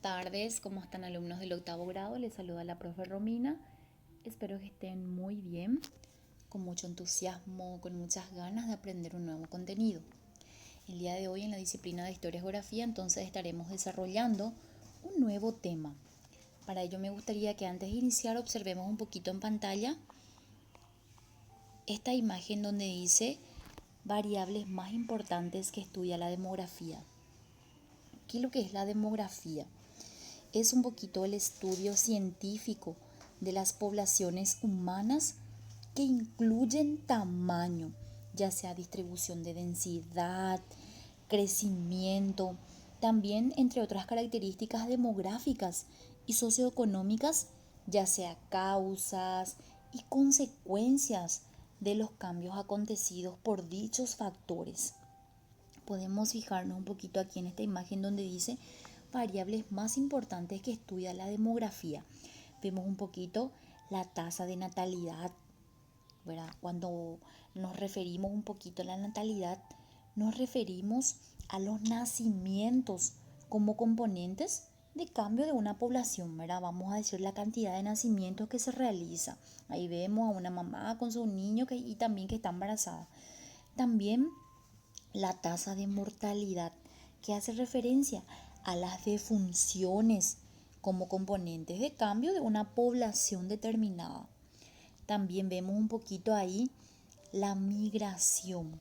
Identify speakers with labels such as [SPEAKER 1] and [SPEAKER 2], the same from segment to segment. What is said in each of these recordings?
[SPEAKER 1] tardes, ¿cómo están alumnos del octavo grado? Les saluda la profe Romina. Espero que estén muy bien, con mucho entusiasmo, con muchas ganas de aprender un nuevo contenido. El día de hoy en la disciplina de Historia y Geografía entonces estaremos desarrollando un nuevo tema. Para ello me gustaría que antes de iniciar observemos un poquito en pantalla esta imagen donde dice variables más importantes que estudia la demografía. ¿Qué es lo que es la demografía? Es un poquito el estudio científico de las poblaciones humanas que incluyen tamaño, ya sea distribución de densidad, crecimiento, también entre otras características demográficas y socioeconómicas, ya sea causas y consecuencias de los cambios acontecidos por dichos factores. Podemos fijarnos un poquito aquí en esta imagen donde dice variables más importantes que estudia la demografía. Vemos un poquito la tasa de natalidad, ¿verdad? Cuando nos referimos un poquito a la natalidad, nos referimos a los nacimientos como componentes de cambio de una población, ¿verdad? Vamos a decir la cantidad de nacimientos que se realiza. Ahí vemos a una mamá con su niño y también que está embarazada. También la tasa de mortalidad, que hace referencia a las defunciones como componentes de cambio de una población determinada. También vemos un poquito ahí la migración.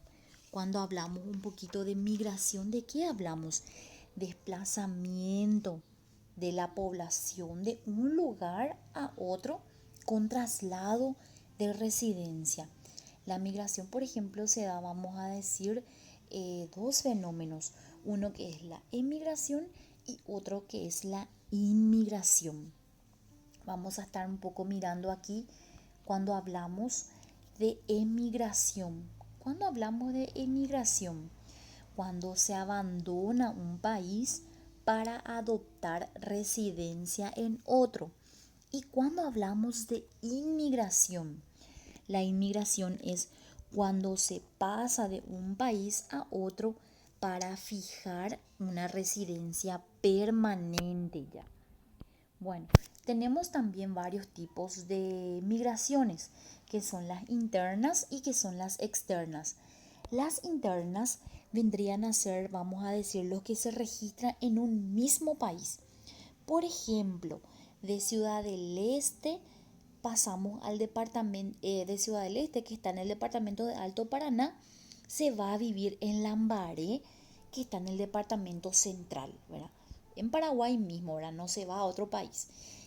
[SPEAKER 1] Cuando hablamos un poquito de migración, ¿de qué hablamos? Desplazamiento de la población de un lugar a otro con traslado de residencia. La migración, por ejemplo, se da, vamos a decir, dos fenómenos. Uno que es la emigración y otro que es la inmigración. Vamos a estar un poco mirando aquí cuando hablamos de emigración. Cuando hablamos de emigración, cuando se abandona un país para adoptar residencia en otro. Y cuando hablamos de inmigración, la inmigración es cuando se pasa de un país a otro para fijar una residencia permanente ya. Bueno, tenemos también varios tipos de migraciones, que son las internas y que son las externas. Las internas vendrían a ser, vamos a decir, los que se registran en un mismo país. Por ejemplo, de Ciudad del Este pasamos al departamento de Ciudad del Este, que está en el departamento de Alto Paraná, se va a vivir en Lambaré, que está en el departamento central, ¿verdad? En Paraguay mismo, ¿verdad? No se va a otro país.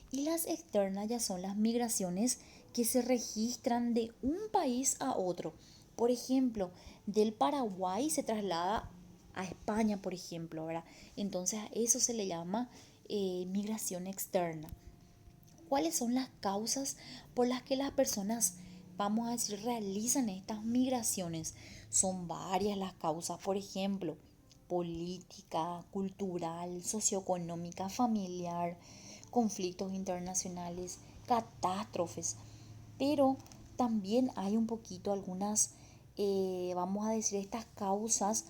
[SPEAKER 1] Y las externas ya son las migraciones que se registran de un país a otro. Por ejemplo, del Paraguay se traslada a España, por ejemplo, ¿verdad? Entonces a eso se le llama migración externa. ¿Cuáles son las causas por las que las personas, vamos a decir, realizan estas migraciones? Son varias las causas, por ejemplo, política, cultural, socioeconómica, familiar, conflictos internacionales, catástrofes. Pero también hay un poquito algunas, vamos a decir, estas causas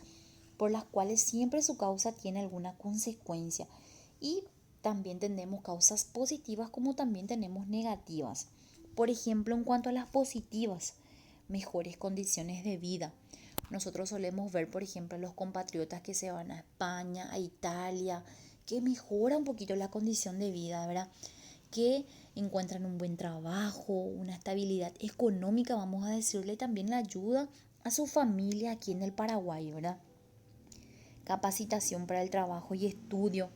[SPEAKER 1] por las cuales siempre su causa tiene alguna consecuencia. Y también tenemos causas positivas como también tenemos negativas. Por ejemplo, en cuanto a las positivas, mejores condiciones de vida. Nosotros solemos ver, por ejemplo, a los compatriotas que se van a España, a Italia, que mejora un poquito la condición de vida, ¿verdad? Que encuentran un buen trabajo, una estabilidad económica, vamos a decirle, también la ayuda a su familia aquí en el Paraguay, ¿verdad? Capacitación para el trabajo y estudio.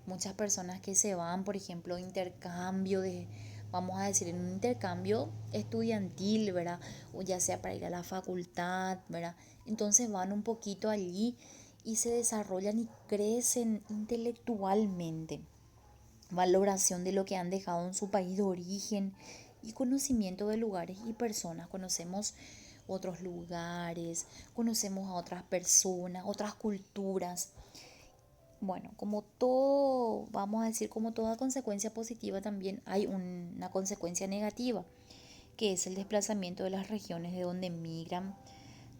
[SPEAKER 1] Muchas personas que se van, por ejemplo, intercambio de, vamos a decir, en un intercambio estudiantil, ¿verdad? O ya sea para ir a la facultad, ¿verdad? Entonces van un poquito allí y se desarrollan y crecen intelectualmente. Valoración de lo que han dejado en su país de origen y conocimiento de lugares y personas. Conocemos otros lugares, conocemos a otras personas, otras culturas. Bueno, como todo, vamos a decir, como toda consecuencia positiva, también hay una consecuencia negativa, que es el desplazamiento de las regiones de donde migran,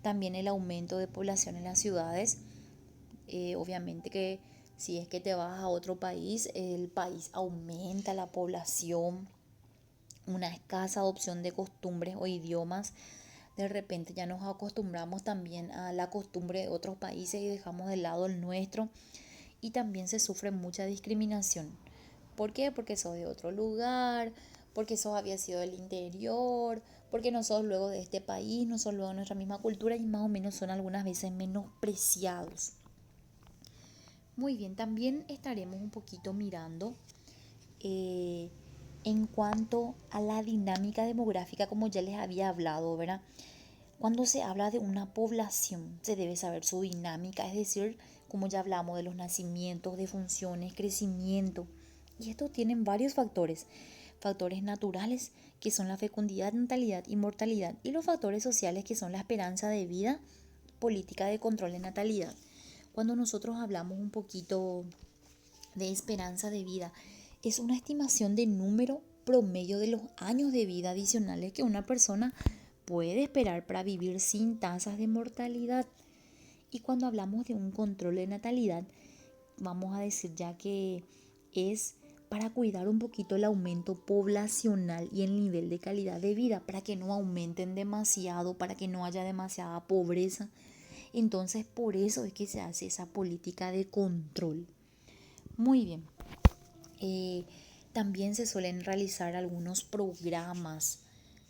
[SPEAKER 1] también el aumento de población en las ciudades, obviamente que Si es que te vas a otro país, el país aumenta la población, una escasa adopción de costumbres o idiomas. De repente ya nos acostumbramos también a la costumbre de otros países y dejamos de lado el nuestro. Y también se sufre mucha discriminación. ¿Por qué? Porque sos de otro lugar, porque sos había sido del interior, porque no sos luego de este país, no sos luego de nuestra misma cultura y más o menos son algunas veces menospreciados. Muy bien, también estaremos un poquito mirando eh, en cuanto a la dinámica demográfica, como ya les había hablado, ¿verdad? Cuando se habla de una población, se debe saber su dinámica, es decir, como ya hablamos de los nacimientos, defunciones, crecimiento. Y estos tienen varios factores. Factores naturales, que son la fecundidad, natalidad y mortalidad. Y los factores sociales, que son la esperanza de vida, política de control de natalidad. Cuando nosotros hablamos un poquito de esperanza de vida, es una estimación de número promedio de los años de vida adicionales que una persona puede esperar para vivir sin tasas de mortalidad. Y cuando hablamos de un control de natalidad, vamos a decir ya que es para cuidar un poquito el aumento poblacional y el nivel de calidad de vida, para que no aumenten demasiado, para que no haya demasiada pobreza. Entonces, por eso es que se hace esa política de control. Muy bien. Eh, También se suelen realizar algunos programas.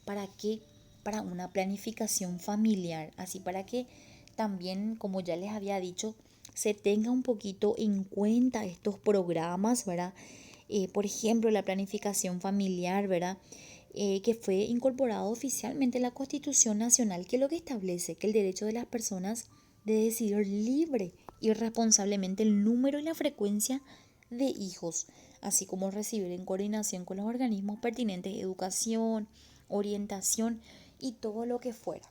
[SPEAKER 1] ¿Para qué? Para una planificación familiar. Así para que también, como ya les había dicho, se tenga un poquito en cuenta estos programas, ¿verdad? Por ejemplo, la planificación familiar, ¿verdad? Que fue incorporado oficialmente en la Constitución Nacional, que es lo que establece que el derecho de las personas de decidir libre y responsablemente el número y la frecuencia de hijos, así como recibir en coordinación con los organismos pertinentes educación, orientación y todo lo que fuera.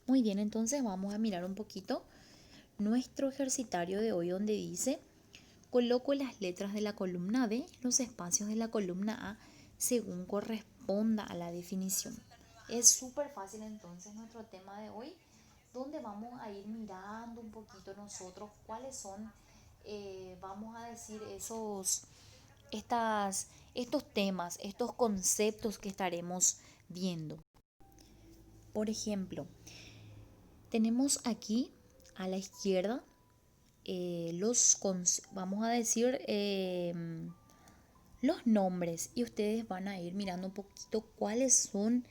[SPEAKER 1] Muy bien, entonces vamos a mirar un poquito nuestro ejercitario de hoy donde dice: coloco las letras de la columna B en los espacios de la columna A según corresponda a la definición. Es súper fácil entonces nuestro tema de hoy, donde vamos a ir mirando un poquito nosotros cuáles son, vamos a decir, estos temas, estos conceptos que estaremos viendo. Por ejemplo, tenemos aquí a la izquierda vamos a decir, los nombres, y ustedes van a ir mirando un poquito cuáles son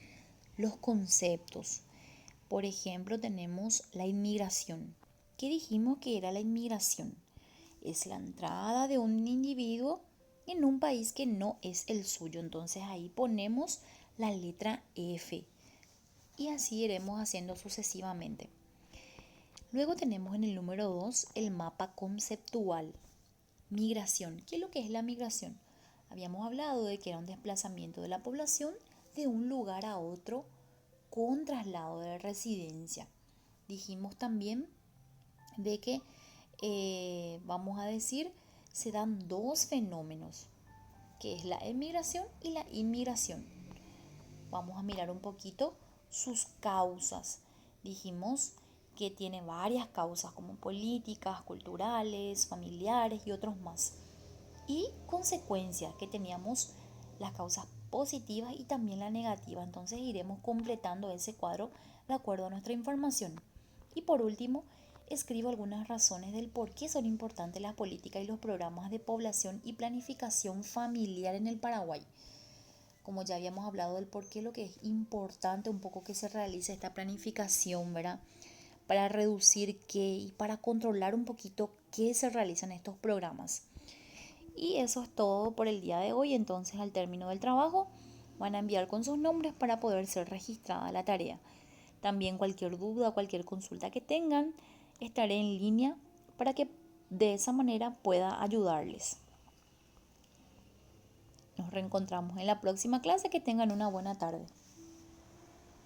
[SPEAKER 1] los conceptos. Por ejemplo, tenemos la inmigración. ¿Qué dijimos que era la inmigración? Es la entrada de un individuo en un país que no es el suyo. Entonces ahí ponemos la letra F y así iremos haciendo sucesivamente. Luego tenemos en el número 2 el mapa conceptual. Migración. ¿Qué es lo que es la migración? Habíamos hablado de que era un desplazamiento de la población de un lugar a otro con traslado de residencia. Dijimos también de que, vamos a decir, se dan dos fenómenos, que es la emigración y la inmigración. Vamos a mirar un poquito sus causas. Dijimos que tiene varias causas como políticas, culturales, familiares y otros más. Y consecuencias, que teníamos las causas positivas y también la negativa. Entonces iremos completando ese cuadro de acuerdo a nuestra información. Y por último, escribo algunas razones del por qué son importantes las políticas y los programas de población y planificación familiar en el Paraguay. Como ya habíamos hablado del por qué, lo que es importante un poco que se realice esta planificación, ¿verdad? Para reducir qué y para controlar un poquito qué se realizan estos programas. Y eso es todo por el día de hoy. Entonces, al término del trabajo, van a enviar con sus nombres para poder ser registrada la tarea. También cualquier duda, cualquier consulta que tengan, estaré en línea para que de esa manera pueda ayudarles. Nos reencontramos en la próxima clase. Que tengan una buena tarde.